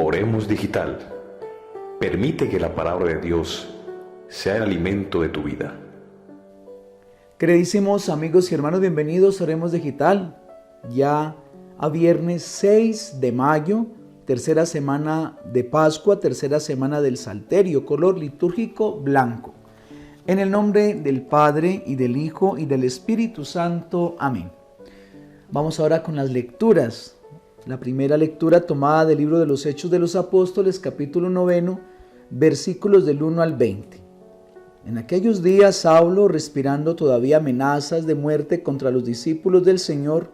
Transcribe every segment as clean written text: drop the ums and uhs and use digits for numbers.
Oremos Digital. Permite que la palabra de Dios sea el alimento de tu vida. Queridísimos amigos y hermanos, bienvenidos a Oremos Digital. Ya a viernes 6 de mayo, tercera semana de Pascua, tercera semana del Salterio, color litúrgico blanco. En el nombre del Padre, y del Hijo, y del Espíritu Santo. Amén. Vamos ahora con las lecturas. La primera lectura tomada del libro de los Hechos de los Apóstoles, capítulo 9, versículos del 1 al 20. En aquellos días, Saulo, respirando todavía amenazas de muerte contra los discípulos del Señor,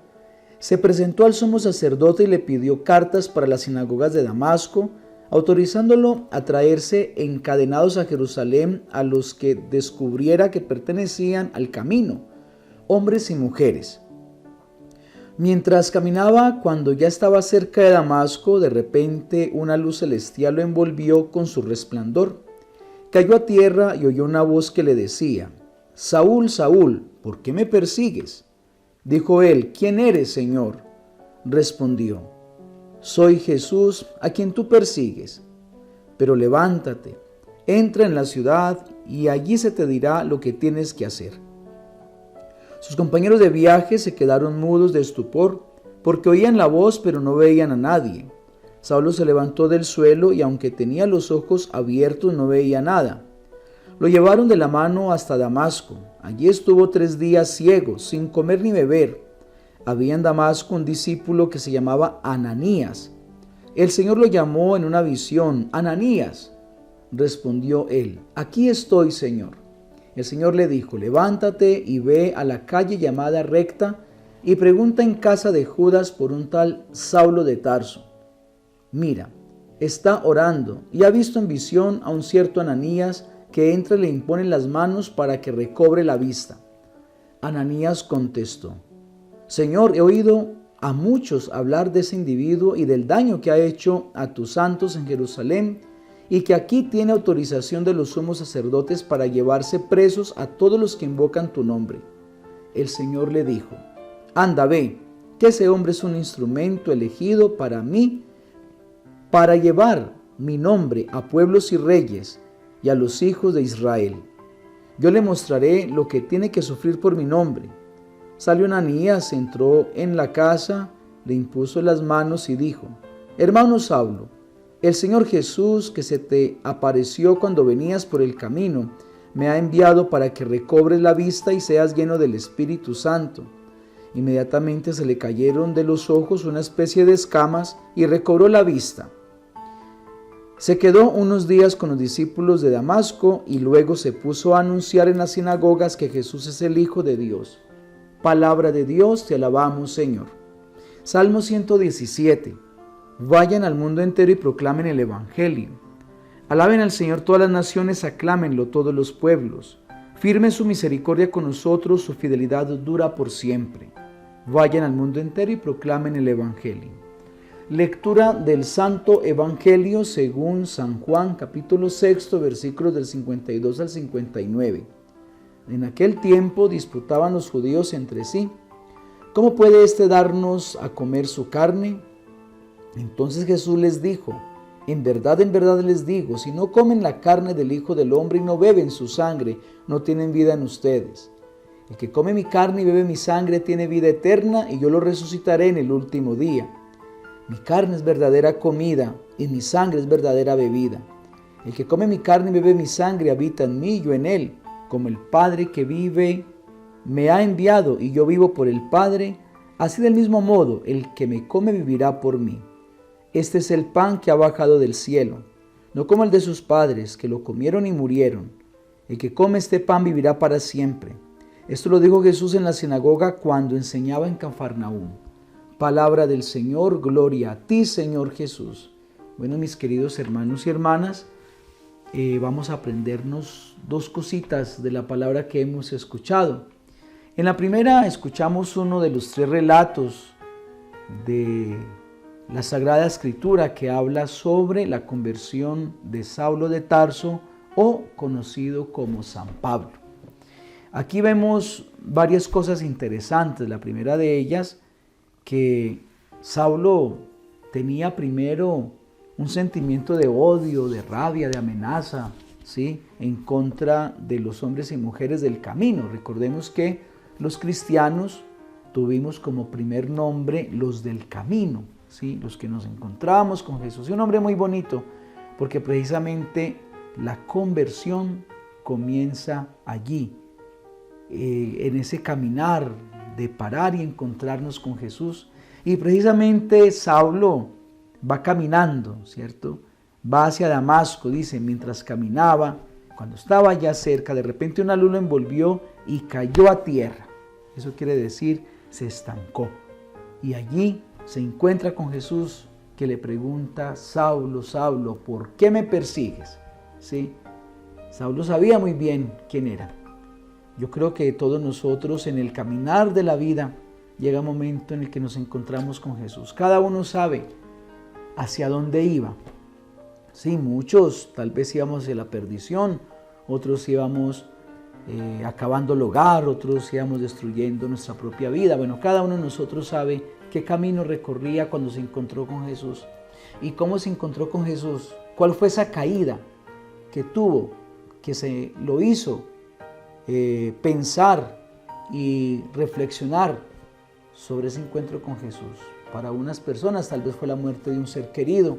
se presentó al sumo sacerdote y le pidió cartas para las sinagogas de Damasco, autorizándolo a traerse encadenados a Jerusalén a los que descubriera que pertenecían al camino, hombres y mujeres. Mientras caminaba, cuando ya estaba cerca de Damasco, de repente una luz celestial lo envolvió con su resplandor. Cayó a tierra y oyó una voz que le decía: Saúl, Saúl, ¿por qué me persigues? Dijo él: ¿Quién eres, Señor? Respondió: Soy Jesús, a quien tú persigues. Pero levántate, entra en la ciudad y allí se te dirá lo que tienes que hacer. Sus compañeros de viaje se quedaron mudos de estupor, porque oían la voz pero no veían a nadie. Saulo se levantó del suelo y aunque tenía los ojos abiertos no veía nada. Lo llevaron de la mano hasta Damasco. Allí estuvo 3 días ciego, sin comer ni beber. Había en Damasco un discípulo que se llamaba Ananías. El Señor lo llamó en una visión: Ananías. Respondió él: Aquí estoy, Señor. El Señor le dijo: levántate y ve a la calle llamada Recta y pregunta en casa de Judas por un tal Saulo de Tarso. Mira, está orando y ha visto en visión a un cierto Ananías que entra y le impone las manos para que recobre la vista. Ananías contestó: Señor, he oído a muchos hablar de ese individuo y del daño que ha hecho a tus santos en Jerusalén, y que aquí tiene autorización de los sumos sacerdotes para llevarse presos a todos los que invocan tu nombre. El Señor le dijo: Anda, ve, que ese hombre es un instrumento elegido para mí, para llevar mi nombre a pueblos y reyes y a los hijos de Israel. Yo le mostraré lo que tiene que sufrir por mi nombre. Salió Ananías, entró en la casa, le impuso las manos y dijo: Hermano Saulo, el Señor Jesús, que se te apareció cuando venías por el camino, me ha enviado para que recobres la vista y seas lleno del Espíritu Santo. Inmediatamente se le cayeron de los ojos una especie de escamas y recobró la vista. Se quedó unos días con los discípulos de Damasco y luego se puso a anunciar en las sinagogas que Jesús es el Hijo de Dios. Palabra de Dios, te alabamos, Señor. Salmo 117. Vayan al mundo entero y proclamen el Evangelio. Alaben al Señor todas las naciones, aclámenlo todos los pueblos. Firme su misericordia con nosotros, su fidelidad dura por siempre. Vayan al mundo entero y proclamen el Evangelio. Lectura del Santo Evangelio según San Juan, capítulo 6, versículos del 52 al 59. En aquel tiempo disputaban los judíos entre sí: ¿cómo puede éste darnos a comer su carne? Entonces Jesús les dijo: en verdad les digo, si no comen la carne del Hijo del Hombre y no beben su sangre, no tienen vida en ustedes. El que come mi carne y bebe mi sangre tiene vida eterna, y yo lo resucitaré en el último día. Mi carne es verdadera comida, y mi sangre es verdadera bebida. El que come mi carne y bebe mi sangre habita en mí y yo en él. Como el Padre que vive me ha enviado y yo vivo por el Padre, así del mismo modo el que me come vivirá por mí. Este es el pan que ha bajado del cielo, no como el de sus padres, que lo comieron y murieron. El que come este pan vivirá para siempre. Esto lo dijo Jesús en la sinagoga cuando enseñaba en Cafarnaúm. Palabra del Señor, gloria a ti, Señor Jesús. Bueno, mis queridos hermanos y hermanas, vamos a aprendernos 2 cositas de la palabra que hemos escuchado. En la primera escuchamos uno de los 3 relatos de la Sagrada Escritura que habla sobre la conversión de Saulo de Tarso, o conocido como San Pablo. Aquí vemos varias cosas interesantes. La primera de ellas, que Saulo tenía primero un sentimiento de odio, de rabia, de amenaza, ¿sí?, en contra de los hombres y mujeres del camino. Recordemos que los cristianos tuvimos como primer nombre los del camino, ¿sí?, los que nos encontrábamos con Jesús. Y un nombre muy bonito, porque precisamente la conversión comienza allí, en ese caminar de parar y encontrarnos con Jesús. Y precisamente Saulo va caminando, ¿cierto? Va hacia Damasco, dice, mientras caminaba, cuando estaba ya cerca, de repente una luz lo envolvió y cayó a tierra. Eso quiere decir, se estancó. Y allí se encuentra con Jesús, que le pregunta: Saulo, Saulo, ¿por qué me persigues? ¿Sí? Saulo sabía muy bien quién era. Yo creo que todos nosotros en el caminar de la vida llega un momento en el que nos encontramos con Jesús. Cada uno sabe hacia dónde iba. Sí, muchos tal vez íbamos hacia la perdición, otros íbamos acabando el hogar, otros íbamos destruyendo nuestra propia vida. Bueno, cada uno de nosotros sabe qué camino recorría cuando se encontró con Jesús. ¿Y cómo se encontró con Jesús? ¿Cuál fue esa caída que tuvo, que se lo hizo pensar y reflexionar sobre ese encuentro con Jesús? Para unas personas tal vez fue la muerte de un ser querido,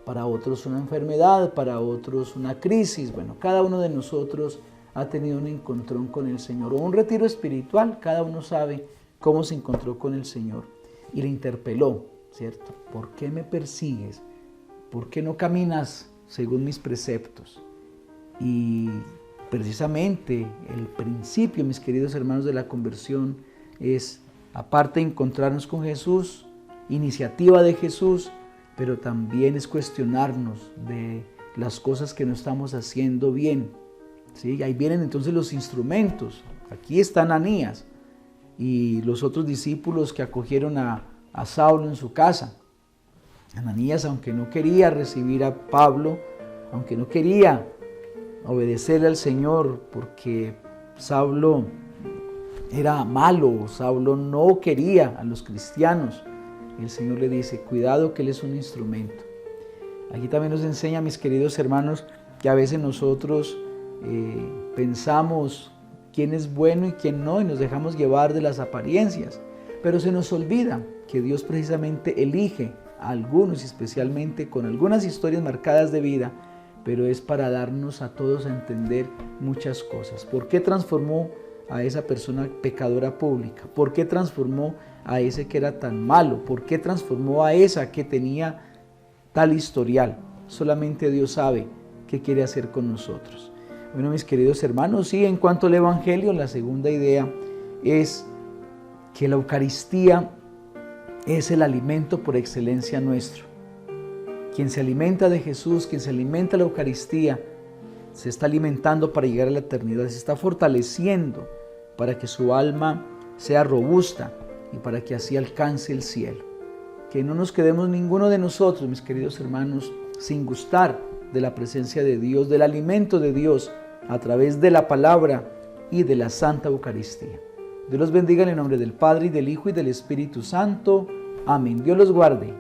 para otros una enfermedad, para otros una crisis. Bueno, cada uno de nosotros ha tenido un encontrón con el Señor o un retiro espiritual. Cada uno sabe cómo se encontró con el Señor y le interpeló, ¿cierto? ¿Por qué me persigues? ¿Por qué no caminas según mis preceptos? Y precisamente el principio, mis queridos hermanos, de la conversión es, aparte de encontrarnos con Jesús, iniciativa de Jesús, pero también es cuestionarnos de las cosas que no estamos haciendo bien, ¿sí? Ahí vienen entonces los instrumentos. Aquí está Ananías y los otros discípulos que acogieron a Saulo en su casa. Ananías, aunque no quería recibir a Pablo, aunque no quería obedecerle al Señor porque Saulo era malo, Saulo no quería a los cristianos, el Señor le dice: cuidado, que Él es un instrumento. Aquí también nos enseña, mis queridos hermanos, que a veces nosotros pensamos quién es bueno y quién no, y nos dejamos llevar de las apariencias, pero se nos olvida que Dios precisamente elige a algunos, especialmente con algunas historias marcadas de vida, pero es para darnos a todos a entender muchas cosas. ¿Por qué transformó a esa persona pecadora pública? ¿Por qué transformó a ese que era tan malo? ¿Por qué transformó a esa que tenía tal historial? Solamente Dios sabe qué quiere hacer con nosotros. Bueno, mis queridos hermanos, sí, en cuanto al Evangelio, la segunda idea es que la Eucaristía es el alimento por excelencia nuestro. Quien se alimenta de Jesús, quien se alimenta de la Eucaristía, se está alimentando para llegar a la eternidad, se está fortaleciendo para que su alma sea robusta y para que así alcance el cielo. Que no nos quedemos ninguno de nosotros, mis queridos hermanos, sin gustar de la presencia de Dios, del alimento de Dios a través de la palabra y de la Santa Eucaristía. Dios los bendiga en el nombre del Padre, y del Hijo, y del Espíritu Santo. Amén. Dios los guarde.